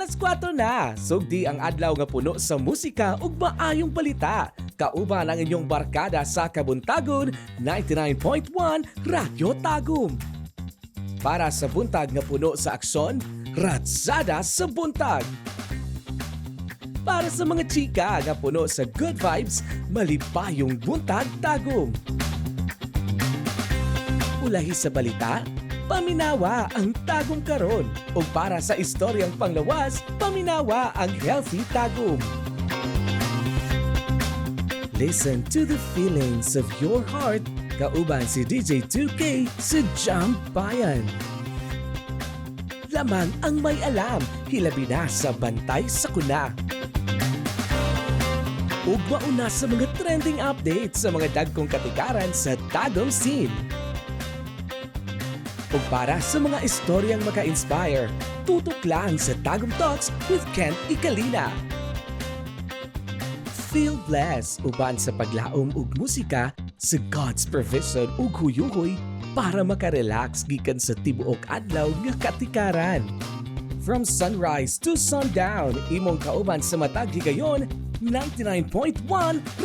4 na, sugdi ang adlaw nga puno sa musika ug maayong balita. Kauban ang inyong barkada sa Kabuntagon, 99.1 Radyo Tagum. Para sa buntag nga puno sa aksyon, Ratsada sa Buntag. Para sa mga chika nga puno sa good vibes, malipayong Buntag Tagum. Ulahi sa balita, paminawa ang Tagum karon. O para sa istoryang panglawas, paminawa ang Healthy Tagum. Listen to the feelings of your heart. Kauban si DJ 2K sa Jump Bayan. Lamang ang may alam, hilabi na sa Bantay sa Kuna. Ug mauna sa mga trending updates sa mga dagkong katikaran sa Tagum scene. Ug para sa mga istoryang maka-inspire, tutok lang sa Tagum Talks with Kent Icalina. Feel blessed uban sa paglaom ug musika sa God's provision ug huyuhoy para makarelax gikan sa tibuok adlaw nga katikaran. From sunrise to sundown, imong kauban sa matag higayon, 99.1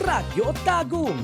Radyo Tagum.